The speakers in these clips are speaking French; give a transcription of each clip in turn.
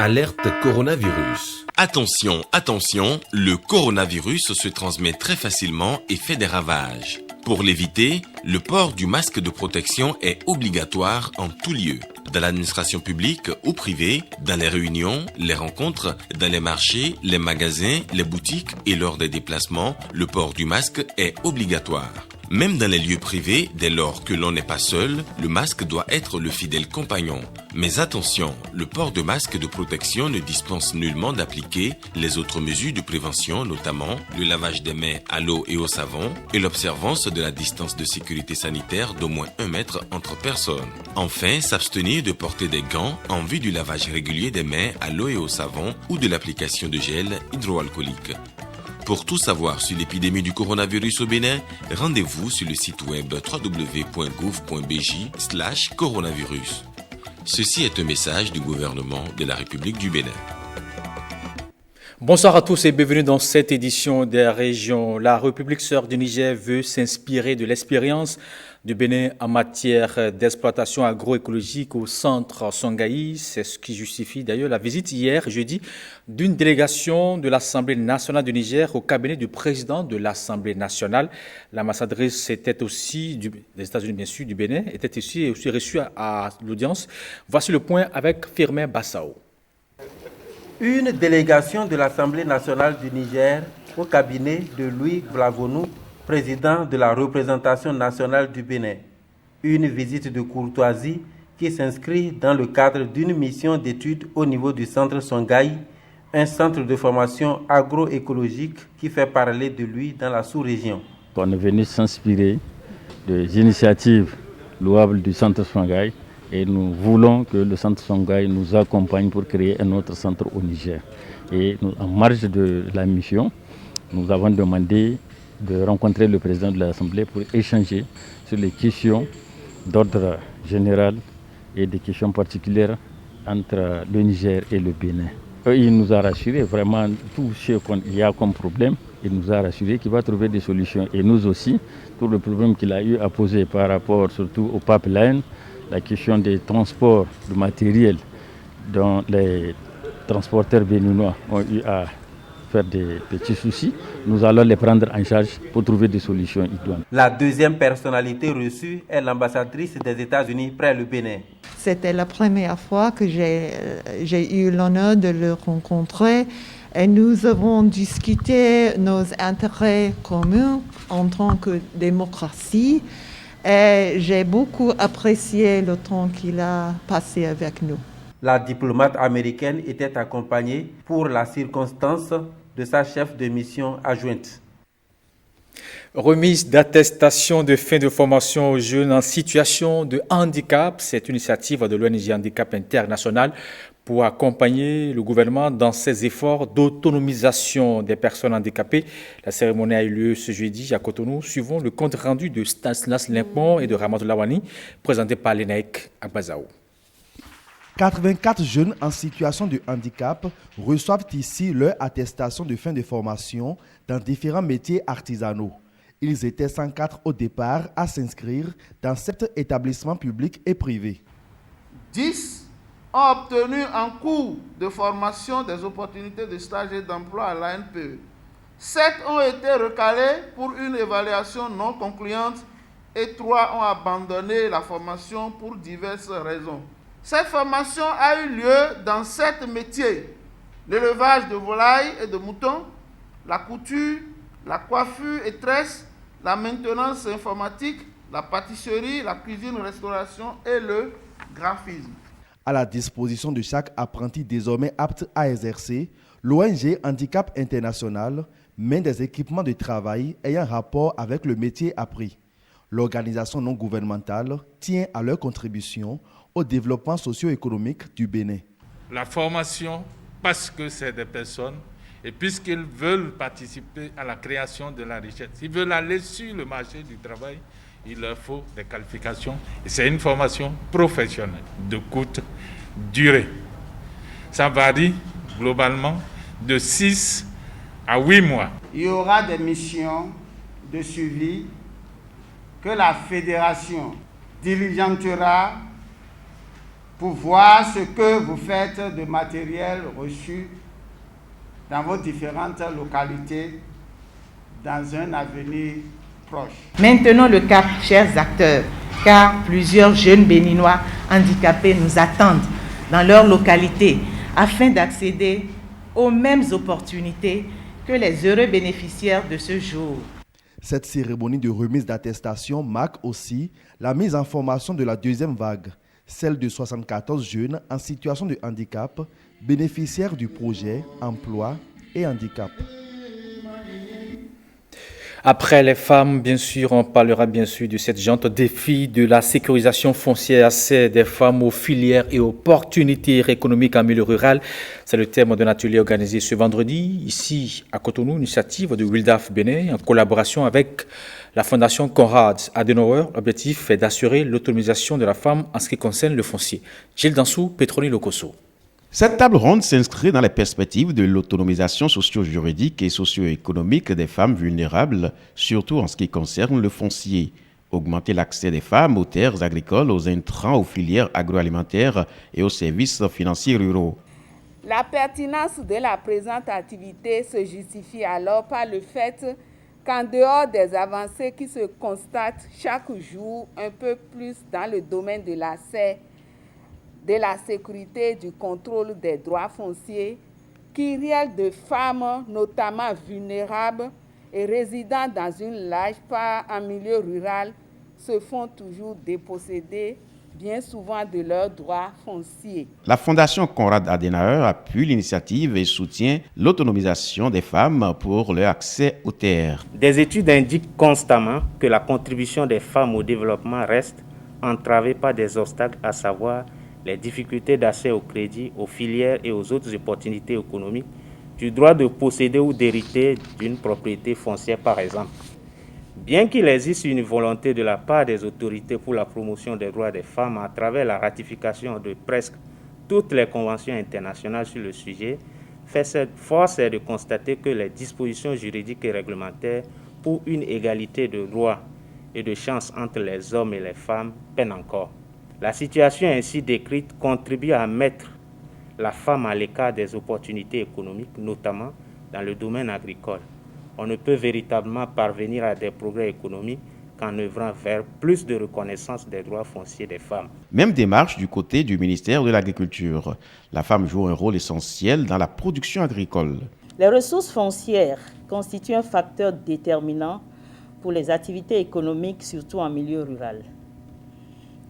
Alerte coronavirus. Attention, attention, le coronavirus se transmet très facilement et fait des ravages. Pour l'éviter, le port du masque de protection est obligatoire en tout lieu. Dans l'administration publique ou privée, dans les réunions, les rencontres, dans les marchés, les magasins, les boutiques et lors des déplacements, le port du masque est obligatoire. Même dans les lieux privés, dès lors que l'on n'est pas seul, le masque doit être le fidèle compagnon. Mais attention, le port de masque de protection ne dispense nullement d'appliquer les autres mesures de prévention, notamment le lavage des mains à l'eau et au savon et l'observance de la distance de sécurité sanitaire d'au moins 1 mètre entre personnes. Enfin, s'abstenir de porter des gants en vue du lavage régulier des mains à l'eau et au savon ou de l'application de gel hydroalcoolique. Pour tout savoir sur l'épidémie du coronavirus au Bénin, rendez-vous sur le site web www.gouv.bj/coronavirus. Ceci est un message du gouvernement de la République du Bénin. Bonsoir à tous et bienvenue dans cette édition des régions. La République sœur du Niger veut s'inspirer de l'expérience du Bénin en matière d'exploitation agroécologique au centre Songaï. C'est ce qui justifie d'ailleurs la visite hier, jeudi, d'une délégation de l'Assemblée nationale du Niger au cabinet du président de l'Assemblée nationale. L'ambassadrice était aussi des États-Unis, bien sûr, du Bénin, était aussi reçue à l'audience. Voici le point avec Firmin Bassao. Une délégation de l'Assemblée nationale du Niger au cabinet de Louis Vlavonou, président de la représentation nationale du Bénin. Une visite de courtoisie qui s'inscrit dans le cadre d'une mission d'études au niveau du centre Songaï, un centre de formation agroécologique qui fait parler de lui dans la sous-région. On est venu s'inspirer des initiatives louables du centre Songaï. Et nous voulons que le centre Songaï nous accompagne pour créer un autre centre au Niger. Et en marge de la mission, nous avons demandé de rencontrer le président de l'Assemblée pour échanger sur les questions d'ordre général et des questions particulières entre le Niger et le Bénin. Il nous a rassuré vraiment tout ce qu'il y a comme problème. Il nous a rassuré qu'il va trouver des solutions. Et nous aussi, tout le problème qu'il a eu à poser par rapport surtout au pipeline, la question des transports de matériel dont les transporteurs béninois ont eu à faire des petits soucis, nous allons les prendre en charge pour trouver des solutions idoines. La deuxième personnalité reçue est l'ambassadrice des États-Unis près le Bénin. C'était la première fois que j'ai eu l'honneur de le rencontrer et nous avons discuté nos intérêts communs en tant que démocratie. Et j'ai beaucoup apprécié le temps qu'il a passé avec nous. La diplomate américaine était accompagnée pour la circonstance de sa chef de mission adjointe. Remise d'attestation de fin de formation aux jeunes en situation de handicap. C'est une initiative de l'ONG Handicap International pour accompagner le gouvernement dans ses efforts d'autonomisation des personnes handicapées. La cérémonie a eu lieu ce jeudi à Cotonou. Suivons le compte rendu de Stanislas Limpon et de Ramatou Lawani, présenté par l'ENAEC à Bazao. 84 jeunes en situation de handicap reçoivent ici leur attestation de fin de formation dans différents métiers artisanaux. Ils étaient 104 au départ à s'inscrire dans 7 établissements publics et privés. 10 ont obtenu en cours de formation des opportunités de stage et d'emploi à l'ANPE. 7 ont été recalés pour une évaluation non concluante et 3 ont abandonné la formation pour diverses raisons. Cette formation a eu lieu dans 7 métiers: l'élevage de volailles et de moutons, la couture, la coiffure et tresse, la maintenance informatique, la pâtisserie, la cuisine-restauration et le graphisme. À la disposition de chaque apprenti désormais apte à exercer, l'ONG Handicap International met des équipements de travail ayant rapport avec le métier appris. L'organisation non gouvernementale tient à leur contribution au développement socio-économique du Bénin. La formation, parce que c'est des personnes, et puisqu'ils veulent participer à la création de la richesse, ils veulent aller sur le marché du travail, il leur faut des qualifications. Et c'est une formation professionnelle de courte durée. Ça varie globalement de 6 à 8 mois. Il y aura des missions de suivi que la fédération diligentera pour voir ce que vous faites de matériel reçu dans vos différentes localités dans un avenir proche. Maintenons le cap, chers acteurs, car plusieurs jeunes béninois handicapés nous attendent dans leur localité afin d'accéder aux mêmes opportunités que les heureux bénéficiaires de ce jour. Cette cérémonie de remise d'attestation marque aussi la mise en formation de la deuxième vague, celle de 74 jeunes en situation de handicap, bénéficiaires du projet Emploi et Handicap. Après les femmes, bien sûr, on parlera bien sûr de cette jante défi de la sécurisation foncière, accès des femmes aux filières et opportunités économiques en milieu rural. C'est le thème d'un atelier organisé ce vendredi, ici à Cotonou, initiative de Wildaf Bénin, en collaboration avec la Fondation Konrad Adenauer. L'objectif est d'assurer l'autonomisation de la femme en ce qui concerne le foncier. Gilles Dansou, Petroni Locoso. Cette table ronde s'inscrit dans les perspectives de l'autonomisation socio-juridique et socio-économique des femmes vulnérables, surtout en ce qui concerne le foncier. Augmenter l'accès des femmes aux terres agricoles, aux intrants, aux filières agroalimentaires et aux services financiers ruraux. La pertinence de la présente activité se justifie alors par le fait qu'en dehors des avancées qui se constatent chaque jour un peu plus dans le domaine de l'accès, de la sécurité, du contrôle des droits fonciers, kyrielle de femmes, notamment vulnérables et résidant dans une large part en milieu rural, se font toujours déposséder, bien souvent, de leurs droits fonciers. La Fondation Konrad Adenauer appuie l'initiative et soutient l'autonomisation des femmes pour leur accès aux terres. Des études indiquent constamment que la contribution des femmes au développement reste entravée par des obstacles, à savoir les difficultés d'accès au crédit, aux filières et aux autres opportunités économiques, du droit de posséder ou d'hériter d'une propriété foncière par exemple. Bien qu'il existe une volonté de la part des autorités pour la promotion des droits des femmes à travers la ratification de presque toutes les conventions internationales sur le sujet, force est de constater que les dispositions juridiques et réglementaires pour une égalité de droits et de chances entre les hommes et les femmes peinent encore. La situation ainsi décrite contribue à mettre la femme à l'écart des opportunités économiques, notamment dans le domaine agricole. On ne peut véritablement parvenir à des progrès économiques qu'en œuvrant vers plus de reconnaissance des droits fonciers des femmes. Même démarche du côté du ministère de l'Agriculture. La femme joue un rôle essentiel dans la production agricole. Les ressources foncières constituent un facteur déterminant pour les activités économiques, surtout en milieu rural.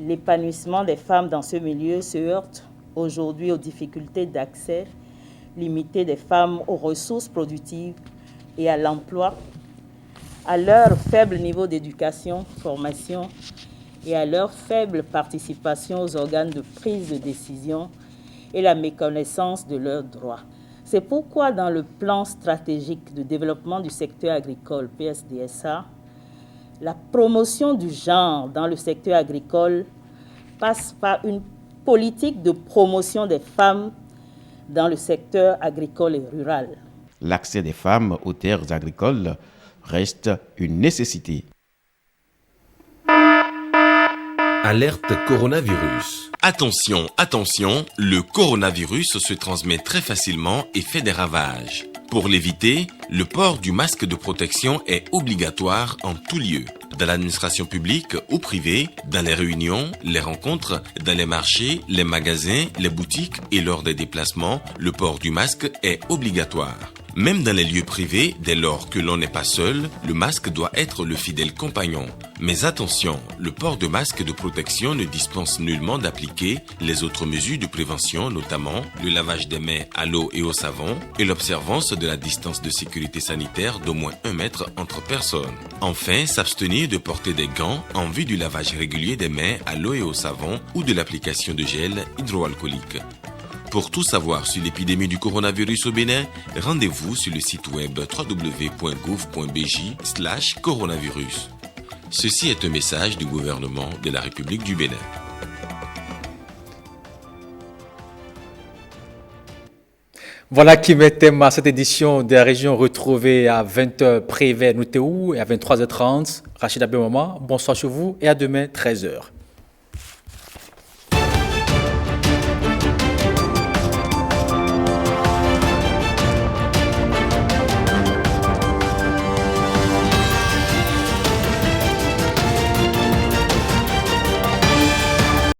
L'épanouissement des femmes dans ce milieu se heurte aujourd'hui aux difficultés d'accès limitées des femmes aux ressources productives et à l'emploi, à leur faible niveau d'éducation, formation et à leur faible participation aux organes de prise de décision et la méconnaissance de leurs droits. C'est pourquoi dans le plan stratégique de développement du secteur agricole PSDSA, la promotion du genre dans le secteur agricole passe par une politique de promotion des femmes dans le secteur agricole et rural. L'accès des femmes aux terres agricoles reste une nécessité. Alerte coronavirus. Attention, attention, le coronavirus se transmet très facilement et fait des ravages. Pour l'éviter, le port du masque de protection est obligatoire en tout lieu. Dans l'administration publique ou privée, dans les réunions, les rencontres, dans les marchés, les magasins, les boutiques et lors des déplacements, le port du masque est obligatoire. Même dans les lieux privés, dès lors que l'on n'est pas seul, le masque doit être le fidèle compagnon. Mais attention, le port de masque de protection ne dispense nullement d'appliquer les autres mesures de prévention, notamment le lavage des mains à l'eau et au savon et l'observance de la distance de sécurité sanitaire d'au moins 1 mètre entre personnes. Enfin, s'abstenir de porter des gants en vue du lavage régulier des mains à l'eau et au savon ou de l'application de gel hydroalcoolique. Pour tout savoir sur l'épidémie du coronavirus au Bénin, rendez-vous sur le site web www.gouv.bj/coronavirus. Ceci est un message du gouvernement de la République du Bénin. Voilà qui met thème à cette édition des régions retrouvées à 20h près vers Noutéou et à 23h30. Rachid Abemama, bonsoir chez vous et à demain 13h.